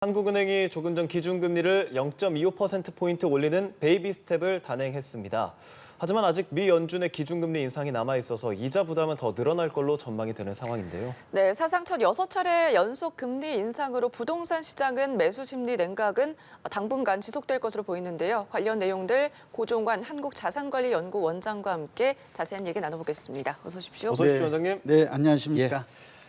한국은행이 조금 전 기준금리를 0.25%포인트 올리는 베이비 스텝을 단행했습니다. 하지만 아직 미 연준의 기준금리 인상이 남아있어서 이자 부담은 더 늘어날 걸로 전망이 되는 상황인데요. 네, 사상 첫 6차례 연속 금리 인상으로 부동산 시장은 매수 심리 냉각은 당분간 지속될 것으로 보이는데요. 관련 내용들 고종관 한국자산관리연구 원장과 함께 자세한 얘기 나눠보겠습니다. 어서 오십시오. 어서 오십시오, 원장님. 네, 안녕하십니까.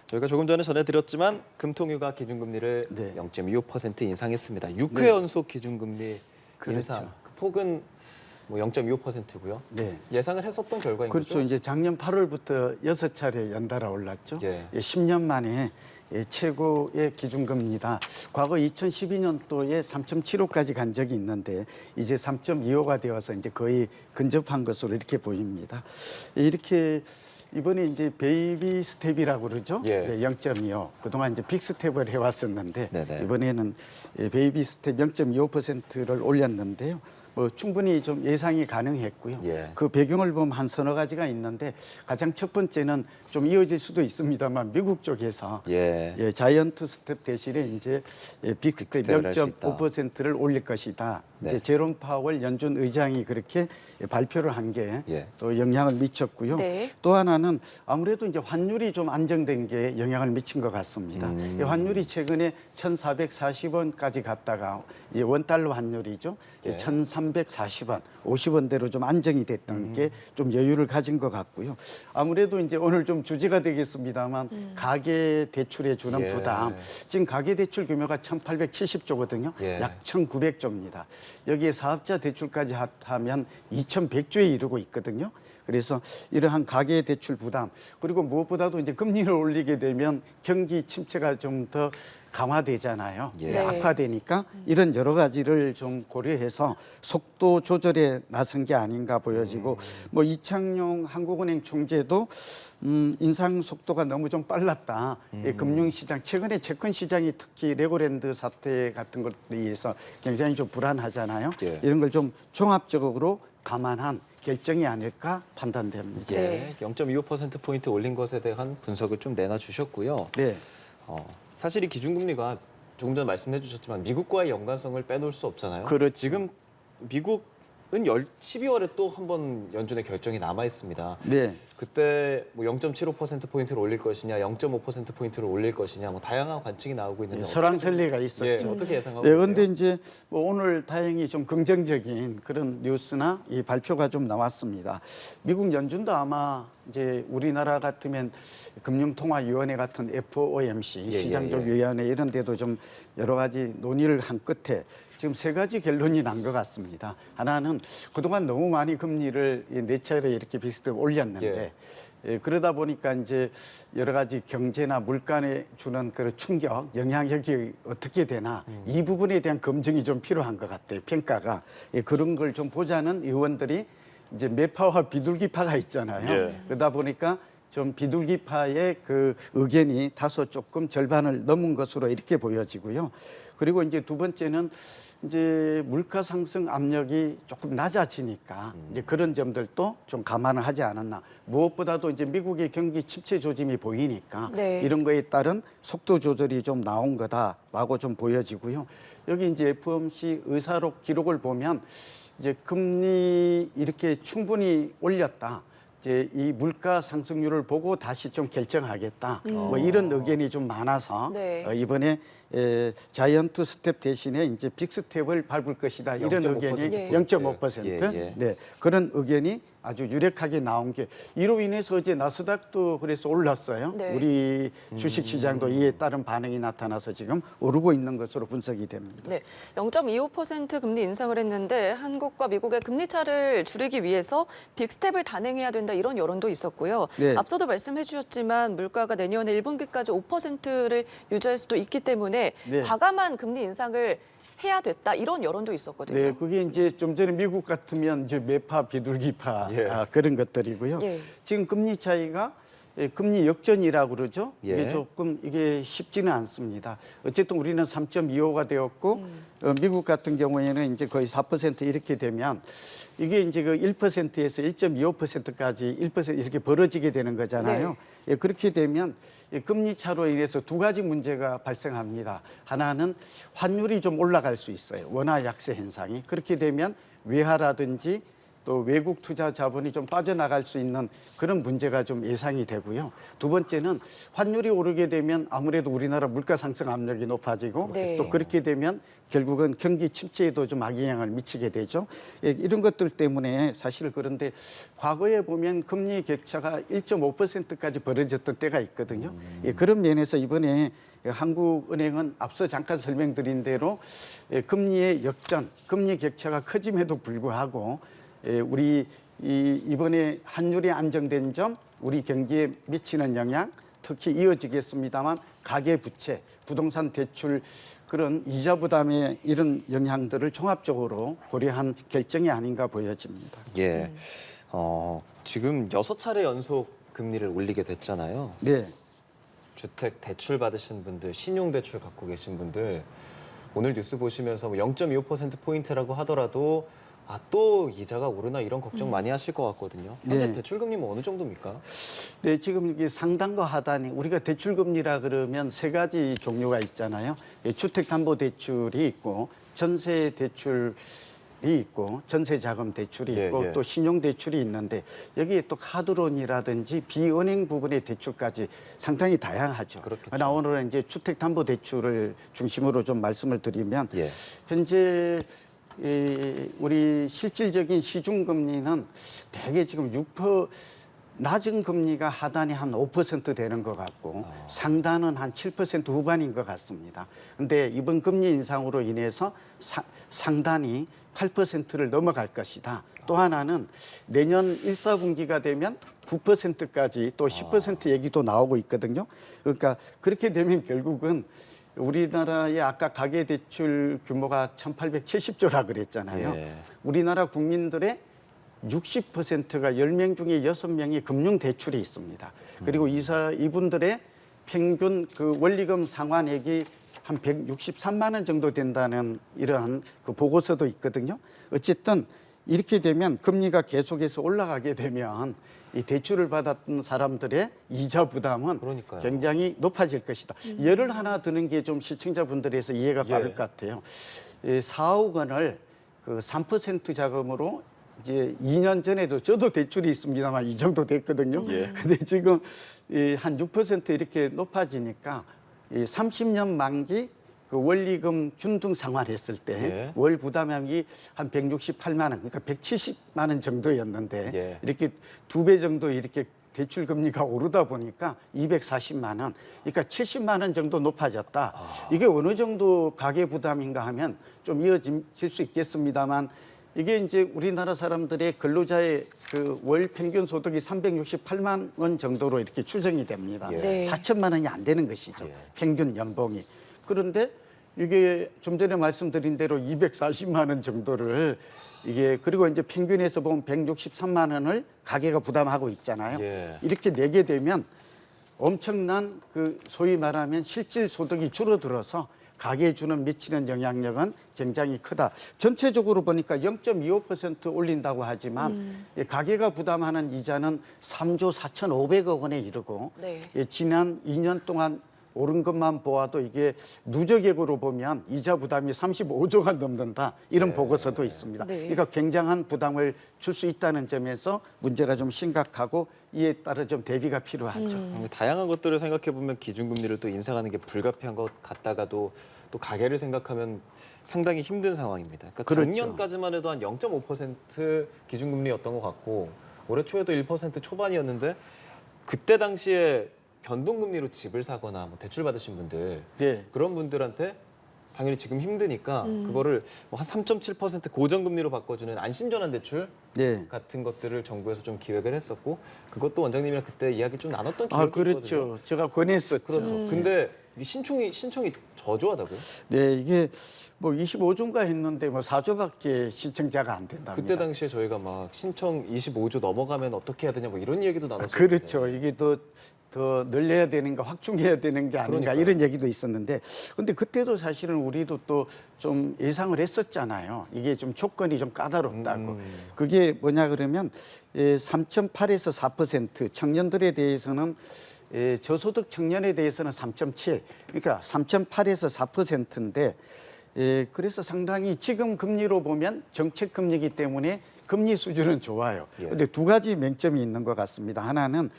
저희가 조금 전에 전해드렸지만 금통위가 기준금리를 네. 0.25% 인상했습니다. 6회 네. 연속 기준금리 그렇죠. 인상. 그 폭은 0.25%고요. 네. 예상을 했었던 결과인 그렇죠. 거죠? 이제 작년 8월부터 6차례 연달아 올랐죠. 예. 10년 만에 최고의 기준금리다. 과거 2012년도에 3.75까지 간 적이 있는데 이제 3.25가 되어서 이제 거의 근접한 것으로 이렇게 보입니다. 이렇게 이번에 이제 베이비 스텝이라고 그러죠. 예. 0.25. 그동안 이제 빅 스텝을 해왔었는데 네네. 이번에는 베이비 스텝 0.25%를 올렸는데요. 충분히 좀 예상이 가능했고요. 예. 그 배경을 보면 한 서너 가지가 있는데 가장 첫 번째는 좀 이어질 수도 있습니다만 미국 쪽에서 자이언트 스텝 대신에 이제 빅 스텝 스텝을 할수 있다. 0.5%를 올릴 것이다. 네. 이제 제롬 파월 연준 의장이 그렇게 발표를 한 게 또 예. 영향을 미쳤고요. 네. 또 하나는 아무래도 이제 환율이 좀 안정된 게 영향을 미친 것 같습니다. 이 환율이 최근에 1,440원까지 갔다가 이제 원달러 환율이죠. 예. 1,340원, 50원대로 좀 안정이 됐던 게 좀 여유를 가진 것 같고요. 아무래도 이제 오늘 좀 주제가 되겠습니다만 가계 대출에 주는 예. 부담. 지금 가계 대출 규모가 1,870조거든요. 예. 약 1,900조입니다. 여기에 사업자 대출까지 하면 2,100조에 이르고 있거든요. 그래서 이러한 가계 대출 부담 그리고 무엇보다도 이제 금리를 올리게 되면 경기 침체가 좀 더 강화되잖아요. 예. 네. 악화되니까 이런 여러 가지를 좀 고려해서 속도 조절에 나선 게 아닌가 보여지고 이창용 한국은행 총재도 인상 속도가 너무 좀 빨랐다. 금융시장 최근에 채권 시장이 특히 레고랜드 사태 같은 것에 의해서 굉장히 좀 불안하잖아요. 예. 이런 걸 좀 종합적으로 감안한 결정이 아닐까 판단됩니다. 네. 0.25%포인트 올린 것에 대한 분석을 좀 내놔주셨고요. 네. 사실 이 기준금리가 조금 전에 말씀해 주셨지만 미국과의 연관성을 빼놓을 수 없잖아요. 그렇죠. 지금 미국은 12월에 또 한 번 연준의 결정이 남아 있습니다. 네. 그때 0.75%포인트를 올릴 것이냐, 0.5%포인트를 올릴 것이냐, 다양한 관측이 나오고 있는데 설왕설래가 있었죠. 어떻게 예상하고 네, 계세요? 그런데 이제 오늘 다행히 좀 긍정적인 그런 뉴스나 이 발표가 좀 나왔습니다. 미국 연준도 아마 이제 우리나라 같으면 금융통화위원회 같은 FOMC, 시장조위원회 이런 데도 좀 여러 가지 논의를 한 끝에 지금 세 가지 결론이 난 것 같습니다. 하나는 그동안 너무 많이 금리를 네 차례 이렇게 비슷하게 올렸는데 그러다 보니까 이제 여러 가지 경제나 물가에 주는 그런 충격, 영향력이 어떻게 되나 이 부분에 대한 검증이 좀 필요한 것 같아요. 평가가 그런 걸 좀 보자는 의원들이 이제 매파와 비둘기파가 있잖아요. 그러다 보니까 좀 비둘기파의 그 의견이 다소 조금 절반을 넘은 것으로 이렇게 보여지고요. 그리고 이제 두 번째는 이제 물가 상승 압력이 조금 낮아지니까 이제 그런 점들도 좀 감안을 하지 않았나. 무엇보다도 이제 미국의 경기 침체 조짐이 보이니까 네. 이런 거에 따른 속도 조절이 좀 나온 거다라고 좀 보여지고요. 여기 이제 FOMC 의사록 기록을 보면 이제 금리 이렇게 충분히 올렸다. 이제 이 물가 상승률을 보고 다시 좀 결정하겠다. 이런 의견이 좀 많아서 네. 이번에 자이언트 스텝 대신에 이제 빅 스텝을 밟을 것이다. 이런 0.5% 의견이 예. 0.5%. 네. 그런 의견이 아주 유력하게 나온 게 이로 인해서 어제 나스닥도 그래서 올랐어요. 네. 우리 주식 시장도 이에 따른 반응이 나타나서 지금 오르고 있는 것으로 분석이 됩니다. 네, 0.25% 금리 인상을 했는데 한국과 미국의 금리 차를 줄이기 위해서 빅스텝을 단행해야 된다 이런 여론도 있었고요. 네. 앞서도 말씀해 주셨지만 물가가 내년에 1분기까지 5%를 유지할 수도 있기 때문에 네. 과감한 금리 인상을 해야 됐다 이런 여론도 있었거든요. 네, 그게 이제 좀 전에 미국 같으면 이제 매파, 비둘기파 그런 것들이고요. 예. 지금 금리 차이가 금리 역전이라고 그러죠. 예. 이게 조금 이게 쉽지는 않습니다. 어쨌든 우리는 3.25가 되었고 미국 같은 경우에는 이제 거의 4% 이렇게 되면 이게 이제 그 1%에서 1.25%까지 1% 이렇게 벌어지게 되는 거잖아요. 네. 예, 그렇게 되면 금리 차로 인해서 두 가지 문제가 발생합니다. 하나는 환율이 좀 올라갈 수 있어요. 원화 약세 현상이. 그렇게 되면 외화라든지 또 외국 투자 자본이 좀 빠져나갈 수 있는 그런 문제가 좀 예상이 되고요. 두 번째는 환율이 오르게 되면 아무래도 우리나라 물가 상승 압력이 높아지고 네. 또 그렇게 되면 결국은 경기 침체에도 좀 악영향을 미치게 되죠. 예, 이런 것들 때문에 사실 그런데 과거에 보면 금리 격차가 1.5%까지 벌어졌던 때가 있거든요. 예, 그런 면에서 이번에 한국은행은 앞서 잠깐 설명드린 대로 금리의 역전, 금리 격차가 커짐에도 불구하고 우리 이번에 환율이 안정된 점, 우리 경기에 미치는 영향, 특히 이어지겠습니다만 가계부채, 부동산 대출 그런 이자 부담의 이런 영향들을 종합적으로 고려한 결정이 아닌가 보여집니다. 예. 지금 6차례 연속 금리를 올리게 됐잖아요. 네. 주택 대출 받으신 분들, 신용 대출 갖고 계신 분들 오늘 뉴스 보시면서 0.25%포인트라고 하더라도 또 이자가 오르나 이런 걱정 많이 하실 것 같거든요. 현재 네. 대출 금리는 어느 정도입니까? 네, 지금 이게 상단과 하단이 우리가 대출금리라 그러면 세 가지 종류가 있잖아요. 주택담보대출이 있고 전세대출이 있고 전세자금 대출이 있고 예. 또 신용대출이 있는데 여기에 또 카드론이라든지 비은행 부분의 대출까지 상당히 다양하죠. 그렇겠죠. 그러나 오늘은 이제 주택담보대출을 중심으로 좀 말씀을 드리면 예. 현재 우리 실질적인 시중금리는 대개 지금 6%, 낮은 금리가 하단이 한 5% 되는 것 같고 상단은 한 7% 후반인 것 같습니다. 그런데 이번 금리 인상으로 인해서 상단이 8%를 넘어갈 것이다. 또 하나는 내년 1, 4분기가 되면 9%까지 또 10% 얘기도 나오고 있거든요. 그러니까 그렇게 되면 결국은 우리나라의 아까 가계대출 규모가 1,870조라 그랬잖아요. 예. 우리나라 국민들의 60%가 10명 중에 6명이 금융대출이 있습니다. 그리고 이분들의 평균 그 원리금 상환액이 한 163만 원 정도 된다는 이러한 그 보고서도 있거든요. 어쨌든 이렇게 되면 금리가 계속해서 올라가게 되면 이 대출을 받았던 사람들의 이자 부담은 그러니까요. 굉장히 높아질 것이다. 예를 하나 드는 게 좀 시청자분들에서 이해가 예. 빠를 것 같아요. 4억 원을 그 3% 자금으로 이제 2년 전에도 저도 대출이 있습니다만 이 정도 됐거든요. 근데 지금 한 6% 이렇게 높아지니까 30년 만기 그 원리금 균등 상환했을 때 월 부담액이 한 168만 원, 그러니까 170만 원 정도였는데 이렇게 2배 정도 이렇게 대출 금리가 오르다 보니까 240만 원, 그러니까 70만 원 정도 높아졌다. 이게 어느 정도 가계 부담인가 하면 좀 이어질 수 있겠습니다만 이게 이제 우리나라 사람들의 근로자의 그 월 평균 소득이 368만 원 정도로 이렇게 추정이 됩니다. 네. 4천만 원이 안 되는 것이죠. 평균 연봉이. 그런데 이게 좀 전에 말씀드린 대로 240만 원 정도를 이게 그리고 이제 평균에서 보면 163만 원을 가계가 부담하고 있잖아요. 이렇게 내게 되면 엄청난 그 소위 말하면 실질 소득이 줄어들어서 가계에 주는 미치는 영향력은 굉장히 크다. 전체적으로 보니까 0.25% 올린다고 하지만 가계가 부담하는 이자는 3조 4,500억 원에 이르고 네. 지난 2년 동안 오른 것만 보아도 이게 누적액으로 보면 이자 부담이 35조가 넘는다. 이런 보고서도 있습니다. 네. 그러니까 굉장한 부담을 줄 수 있다는 점에서 문제가 좀 심각하고 이에 따라 좀 대비가 필요하죠. 다양한 것들을 생각해 보면 기준금리를 또 인상하는 게 불가피한 것 같다가도 또 가계를 생각하면 상당히 힘든 상황입니다. 그러니까 그렇죠. 작년까지만 해도 한 0.5% 기준금리였던 것 같고 올해 초에도 1% 초반이었는데 그때 당시에 변동금리로 집을 사거나 뭐 대출 받으신 분들 네. 그런 분들한테 당연히 지금 힘드니까 그거를 뭐한 3.7% 고정금리로 바꿔주는 안심전환 대출 네. 같은 것들을 정부에서 좀 기획을 했었고 그것도 원장님이랑 그때 이야기 좀 나눴던 기억이 있거든요. 그렇죠. 제가 권했었죠. 그렇죠. 근데 이게 신청이 저조하다고요? 네, 이게 뭐 25조인가 했는데 뭐 4조밖에 신청자가 안 된답니다. 그때 당시에 저희가 막 신청 25조 넘어가면 어떻게 해야 되냐 뭐 이런 얘기도 나눴었는데. 그렇죠. 이게 더 늘려야 되는가 확충해야 되는 게 아닌가 그러니까요. 이런 얘기도 있었는데 근데 그때도 사실은 우리도 또 좀 예상을 했었잖아요. 이게 좀 조건이 좀 까다롭다고. 그게 뭐냐 그러면 3.8에서 4% 청년들에 대해서는 저소득 청년에 대해서는 3.7 그러니까 3.8에서 4%인데 그래서 상당히 지금 금리로 보면 정책 금리이기 때문에 금리 수준은 좋아요. 그런데 두 가지 맹점이 있는 것 같습니다. 하나는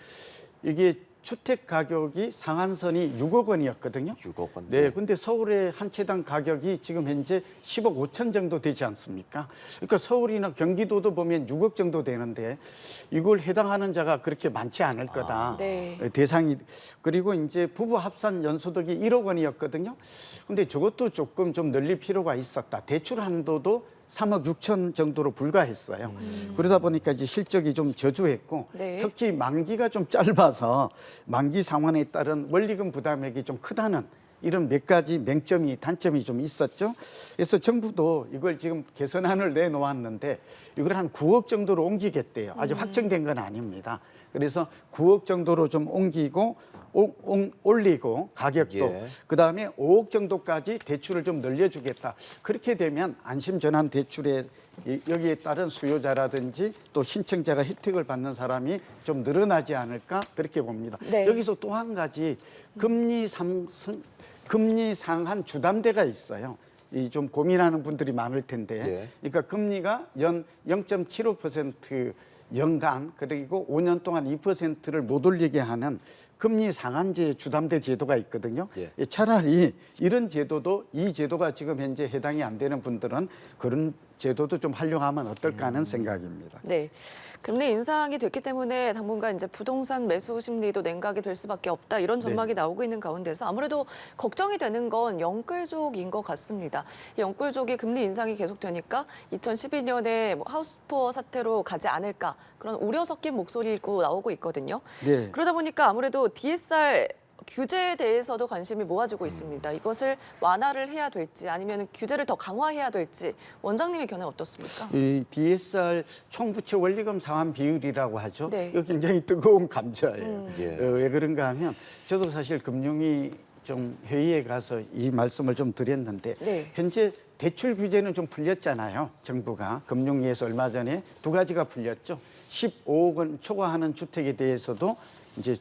이게 주택 가격이 상한선이 6억 원이었거든요. 6억 원. 네, 근데 서울의 한 채당 가격이 지금 현재 10억 5천 정도 되지 않습니까? 그러니까 서울이나 경기도도 보면 6억 정도 되는데 이걸 해당하는 자가 그렇게 많지 않을 거다. 네. 대상이 그리고 이제 부부 합산 연소득이 1억 원이었거든요. 근데 저것도 조금 좀 늘릴 필요가 있었다. 대출 한도도 3억 6천 정도로 불과했어요. 그러다 보니까 이제 실적이 좀 저조했고 네. 특히 만기가 좀 짧아서 만기 상환에 따른 원리금 부담액이 좀 크다는 이런 몇 가지 단점이 좀 있었죠. 그래서 정부도 이걸 지금 개선안을 내놓았는데 이걸 한 9억 정도로 옮기겠대요. 아직 확정된 건 아닙니다. 그래서 9억 정도로 좀 옮기고 올리고 가격도 그다음에 5억 정도까지 대출을 좀 늘려주겠다. 그렇게 되면 안심전환 대출에 여기에 따른 수요자라든지 또 신청자가 혜택을 받는 사람이 좀 늘어나지 않을까 그렇게 봅니다. 네. 여기서 또 한 가지 금리 상한 주담대가 있어요. 이 좀 고민하는 분들이 많을 텐데, 그러니까 금리가 연 0.75% 연간 그리고 5년 동안 2%를 못 올리게 하는 금리 상한제 주담대 제도가 있거든요. 차라리 이런 제도도 이 제도가 지금 현재 해당이 안 되는 분들은 그런 제도도 좀 활용하면 어떨까 하는 생각입니다. 네. 금리 인상이 됐기 때문에 당분간 이제 부동산 매수 심리도 냉각이 될 수밖에 없다 이런 전망이 나오고 있는 가운데서 아무래도 걱정이 되는 건 영끌족인 것 같습니다. 이 영끌족이 금리 인상이 계속되니까 2012년에 뭐 하우스푸어 사태로 가지 않을까 그런 우려 섞인 목소리고 나오고 있거든요. 네. 그러다 보니까 아무래도 DSR 규제에 대해서도 관심이 모아지고 있습니다. 이것을 완화를 해야 될지 아니면 규제를 더 강화해야 될지 원장님의 견해 어떻습니까? 이 DSR 총부채 원리금 상환 비율이라고 하죠. 네. 이거 굉장히 뜨거운 감자예요. 예. 왜 그런가 하면 저도 사실 금융위 좀 회의에 가서 이 말씀을 좀 드렸는데 네. 현재 대출 규제는 좀 풀렸잖아요. 정부가 금융위에서 얼마 전에 두 가지가 풀렸죠. 15억 원 초과하는 주택에 대해서도 이제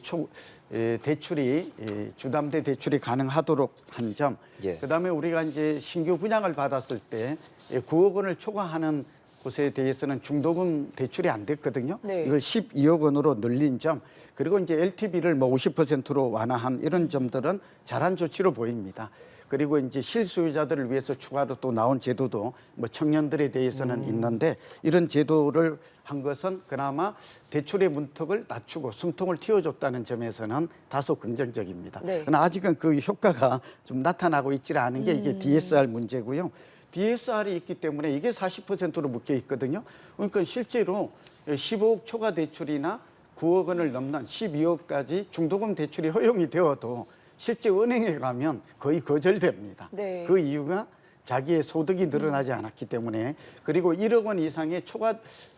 대출이 주담대 대출이 가능하도록 한 점. 그다음에 우리가 이제 신규 분양을 받았을 때 9억 원을 초과하는 곳에 대해서는 중도금 대출이 안 됐거든요. 네. 이걸 12억 원으로 늘린 점. 그리고 이제 LTV를 뭐 50%로 완화한 이런 점들은 잘한 조치로 보입니다. 그리고 이제 실수요자들을 위해서 추가로 또 나온 제도도 뭐 청년들에 대해서는 있는데 이런 제도를 한 것은 그나마 대출의 문턱을 낮추고 숨통을 틔워줬다는 점에서는 다소 긍정적입니다. 네. 그러나 아직은 그 효과가 좀 나타나고 있지 않은 게 이게 DSR 문제고요. DSR이 있기 때문에 이게 40%로 묶여 있거든요. 그러니까 실제로 15억 초과 대출이나 9억 원을 넘는 12억까지 중도금 대출이 허용이 되어도 실제 은행에 가면 거의 거절됩니다. 네. 그 이유가 자기의 소득이 늘어나지 않았기 때문에 그리고 1억 원 이상의 초과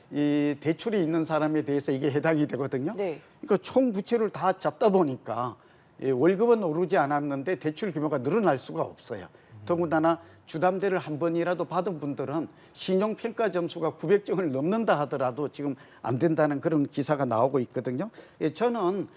이 대출이 있는 사람에 대해서 이게 해당이 되거든요. 네. 그러니까 총 부채를 다 잡다 보니까 월급은 오르지 않았는데 대출 규모가 늘어날 수가 없어요. 더군다나 주담대를 한 번이라도 받은 분들은 신용평가 점수가 900점을 넘는다 하더라도 지금 안 된다는 그런 기사가 나오고 있거든요. 저는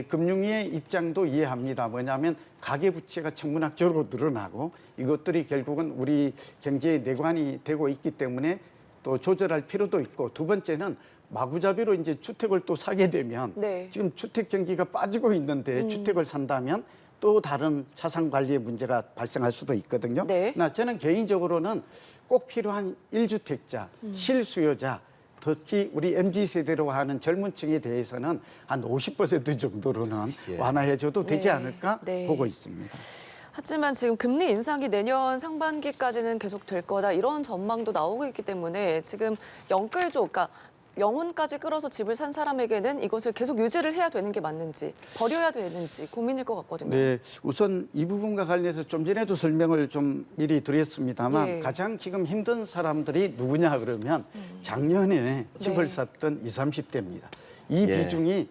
금융위의 입장도 이해합니다. 뭐냐면 가계부채가 천문학적으로 늘어나고 이것들이 결국은 우리 경제의 내관이 되고 있기 때문에 또 조절할 필요도 있고 두 번째는 마구잡이로 이제 주택을 또 사게 되면 네. 지금 주택 경기가 빠지고 있는데 주택을 산다면 또 다른 자산 관리의 문제가 발생할 수도 있거든요. 네. 나 저는 개인적으로는 꼭 필요한 1주택자, 실수요자, 특히 우리 MZ세대로 하는 젊은 층에 대해서는 한 50% 정도로는 완화해줘도 되지 네. 않을까 네. 보고 있습니다. 하지만 지금 금리 인상이 내년 상반기까지는 계속 될 거다 이런 전망도 나오고 있기 때문에 지금 영끌족, 그러니까 영혼까지 끌어서 집을 산 사람에게는 이것을 계속 유지를 해야 되는 게 맞는지 버려야 되는지 고민일 것 같거든요. 네, 우선 이 부분과 관련해서 좀 전에도 설명을 좀 미리 드렸습니다만 예. 가장 지금 힘든 사람들이 누구냐 그러면 작년에 집을 네. 샀던 20, 30대입니다. 이 예. 비중이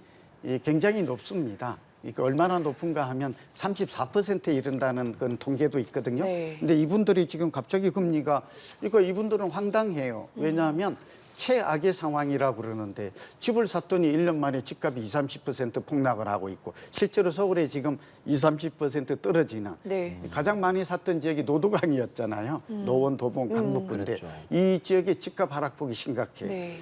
굉장히 높습니다. 이게 얼마나 높은가 하면 34%에 이른다는 그런 통계도 있거든요. 네. 근데 이분들이 지금 갑자기 금리가 이분들은 황당해요. 왜냐하면 최악의 상황이라고 그러는데 집을 샀더니 1년 만에 집값이 20, 30% 폭락을 하고 있고 실제로 서울에 지금 20, 30% 떨어지는 네. 가장 많이 샀던 지역이 노도강이었잖아요. 노원, 도봉, 강북근데 그랬죠. 이 지역의 집값 하락폭이 심각해요. 네.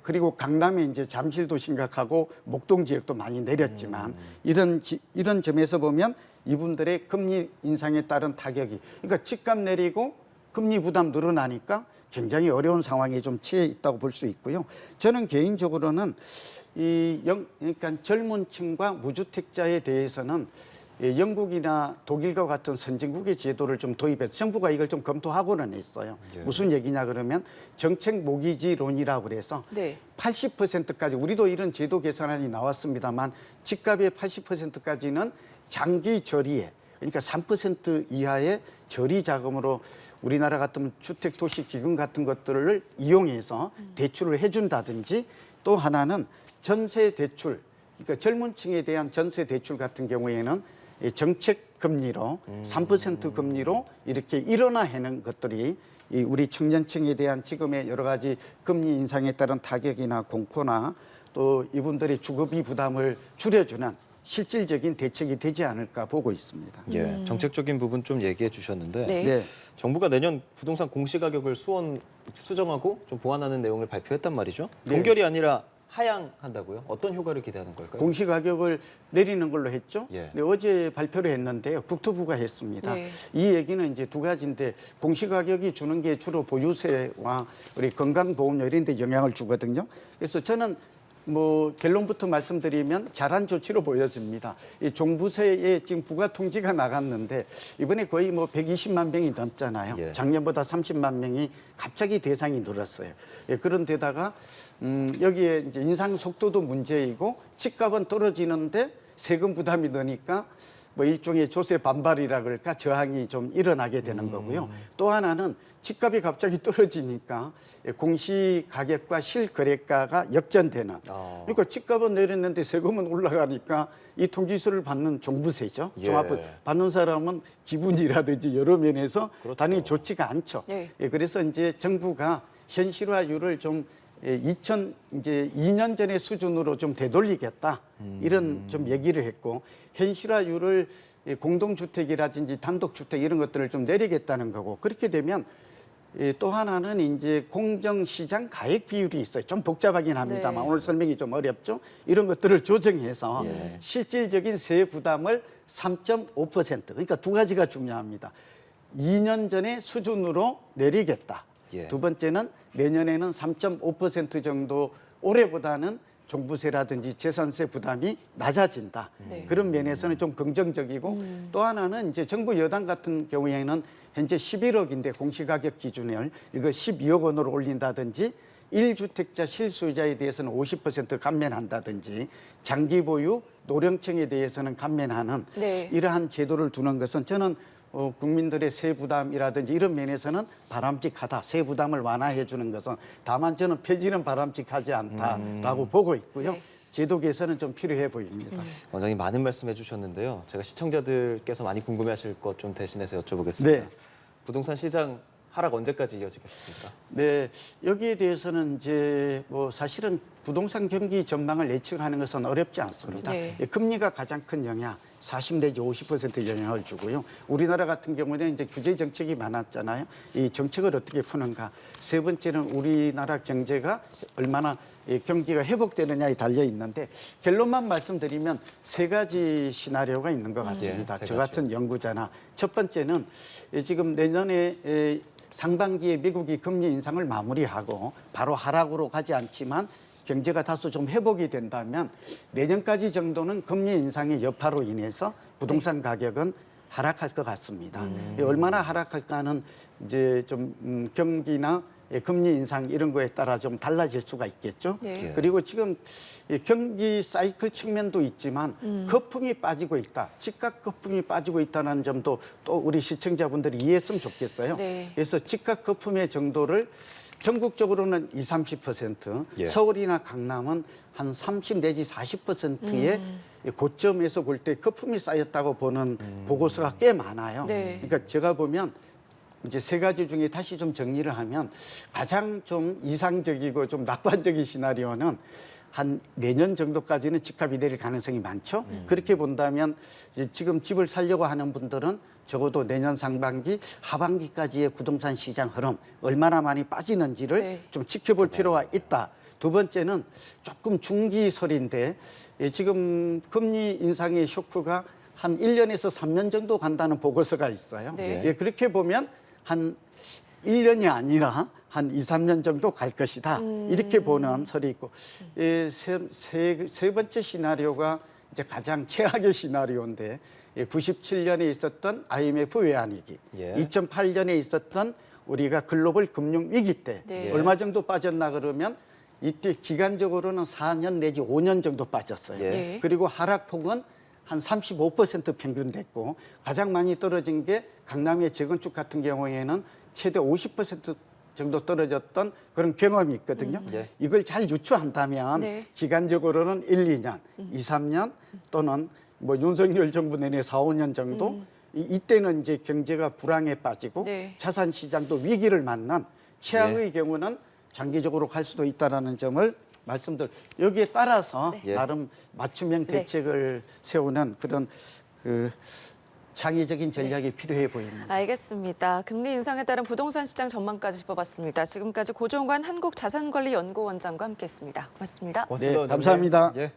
그리고 강남에 이제 잠실도 심각하고 목동 지역도 많이 내렸지만 이런 점에서 보면 이분들의 금리 인상에 따른 타격이 그러니까 집값 내리고 금리 부담 늘어나니까 굉장히 어려운 상황에 좀 처해 있다고 볼 수 있고요. 저는 개인적으로는 그러니까 젊은 층과 무주택자에 대해서는 영국이나 독일과 같은 선진국의 제도를 좀 도입해서 정부가 이걸 좀 검토하고는 있어요. 예. 무슨 얘기냐 그러면 정책 모기지론이라고 그래서 네. 80%까지 우리도 이런 제도 개선안이 나왔습니다만 집값의 80%까지는 장기 저리에 그러니까 3% 이하의 저리 자금으로 우리나라 같으면 주택도시기금 같은 것들을 이용해서 대출을 해준다든지 또 하나는 전세 대출, 그러니까 젊은 층에 대한 전세 대출 같은 경우에는 정책 금리로 3% 금리로 이렇게 일원화하는 것들이 이 우리 청년층에 대한 지금의 여러 가지 금리 인상에 따른 타격이나 공포나 또 이분들의 주거비 부담을 줄여주는 실질적인 대책이 되지 않을까 보고 있습니다. 예, 정책적인 부분 좀 얘기해 주셨는데 네. 네. 정부가 내년 부동산 공시가격을 수정하고 좀 보완하는 내용을 발표했단 말이죠. 네. 동결이 아니라 하향한다고요? 어떤 효과를 기대하는 걸까요? 공시가격을 내리는 걸로 했죠. 예. 네, 어제 발표를 했는데요. 국토부가 했습니다. 네. 이 얘기는 이제 두 가지인데 공시가격이 주는 게 주로 보유세와 우리 건강보험료 이런 데 영향을 주거든요. 그래서 저는 뭐 결론부터 말씀드리면 잘한 조치로 보여집니다. 이 종부세에 지금 부가 통지가 나갔는데 이번에 거의 뭐 120만 명이 넘잖아요. 예. 작년보다 30만 명이 갑자기 대상이 늘었어요. 예, 그런데다가 여기에 이제 인상 속도도 문제이고 집값은 떨어지는데 세금 부담이 드니까 뭐 일종의 조세 반발이라 그럴까 저항이 좀 일어나게 되는 거고요. 또 하나는 집값이 갑자기 떨어지니까 공시 가격과 실거래가가 역전되는. 아. 그러니까 집값은 내렸는데 세금은 올라가니까 이 통지서를 받는 종부세죠. 예. 종합부 받는 사람은 기분이라든지 여러 면에서 그렇죠. 당연히 좋지가 않죠. 예. 예, 그래서 이제 정부가 현실화율을 좀 2년 전의 수준으로 좀 되돌리겠다 이런 좀 얘기를 했고 현실화율을 공동주택이라든지 단독주택 이런 것들을 좀 내리겠다는 거고 그렇게 되면 또 하나는 이제 공정시장 가액 비율이 있어요. 좀 복잡하긴 합니다만 네. 오늘 설명이 좀 어렵죠. 이런 것들을 조정해서 예. 실질적인 세 부담을 3.5% 그러니까 두 가지가 중요합니다. 2년 전의 수준으로 내리겠다. 예. 두 번째는 내년에는 3.5% 정도 올해보다는 종부세라든지 재산세 부담이 낮아진다. 네. 그런 면에서는 좀 긍정적이고 또 하나는 이제 정부 여당 같은 경우에는 현재 11억인데 공시가격 기준을 이거 12억 원으로 올린다든지 1주택자 실소유자에 대해서는 50% 감면한다든지 장기 보유 노령층에 대해서는 감면하는 네. 이러한 제도를 두는 것은 저는 국민들의 세 부담이라든지 이런 면에서는 바람직하다. 세 부담을 완화해 주는 것은 다만 저는 폐지는 바람직하지 않다라고 보고 있고요. 네. 제도 개선은 좀 필요해 보입니다. 원장님 많은 말씀해 주셨는데요. 제가 시청자들께서 많이 궁금해하실 것 좀 대신해서 여쭤보겠습니다. 네. 부동산 시장 하락 언제까지 이어지겠습니까? 네, 여기에 대해서는 이제 뭐 사실은 부동산 경기 전망을 예측하는 것은 어렵지 않습니다. 네. 금리가 가장 큰 영향, 40 내지 50% 영향을 주고요. 우리나라 같은 경우는 이제 규제 정책이 많았잖아요. 이 정책을 어떻게 푸는가. 세 번째는 우리나라 경제가 얼마나 경기가 회복되느냐에 달려 있는데 결론만 말씀드리면 세 가지 시나리오가 있는 것 같습니다. 세 저 가지요. 같은 연구자나 첫 번째는 지금 내년에 상반기에 미국이 금리 인상을 마무리하고 바로 하락으로 가지 않지만 경제가 다소 좀 회복이 된다면 내년까지 정도는 금리 인상의 여파로 인해서 부동산 가격은 하락할 것 같습니다. 얼마나 하락할까는 이제 좀 경기나 금리 인상 이런 거에 따라 좀 달라질 수가 있겠죠. 네. 그리고 지금 이 경기 사이클 측면도 있지만 거품이 빠지고 있다. 집값 거품이 빠지고 있다는 점도 또 우리 시청자분들이 이해했으면 좋겠어요. 네. 그래서 집값 거품의 정도를 전국적으로는 20-30%, 예. 서울이나 강남은 한 30 내지 40%의 고점에서 볼 때 거품이 쌓였다고 보는 보고서가 꽤 많아요. 네. 그러니까 제가 보면 이제 세 가지 중에 다시 좀 정리를 하면 가장 좀 이상적이고 좀 낙관적인 시나리오는 한 내년 정도까지는 집값이 내릴 가능성이 많죠. 그렇게 본다면 이제 지금 집을 살려고 하는 분들은 적어도 내년 상반기, 하반기까지의 부동산 시장 흐름 얼마나 많이 빠지는지를 네. 좀 지켜볼 필요가 있다. 두 번째는 조금 중기설인데 지금 금리 인상의 쇼크가 한 1년에서 3년 정도 간다는 보고서가 있어요. 네. 예, 그렇게 보면 한 1년이 아니라 한 2-3년 정도 갈 것이다. 이렇게 보는 설이 있고 세 번째 시나리오가 이제 가장 최악의 시나리오인데 97년에 있었던 IMF 외환위기, 예. 2008년에 있었던 우리가 글로벌 금융 위기 때 네. 얼마 정도 빠졌나 그러면 이때 기간적으로는 4년 내지 5년 정도 빠졌어요. 예. 네. 그리고 하락폭은 한 35% 평균 됐고 가장 많이 떨어진 게 강남의 재건축 같은 경우에는 최대 50% 정도 떨어졌던 그런 경험이 있거든요. 예. 이걸 잘 유추한다면 네. 기간적으로는 1-2년, 2-3년 또는 뭐 윤석열 정부 내내 4-5년 정도 이때는 이제 경제가 불황에 빠지고 네. 자산 시장도 위기를 맞는 최악의 경우는 장기적으로 갈 수도 있다라는 점을 말씀들 여기에 따라서 네. 나름 맞춤형 대책을 세우는 그런 그 창의적인 전략이 필요해 보입니다. 알겠습니다. 금리 인상에 따른 부동산 시장 전망까지 짚어봤습니다. 지금까지 고종관 한국자산관리연구원장과 함께했습니다. 고맙습니다. 고맙습니다. 네, 감사합니다. 예.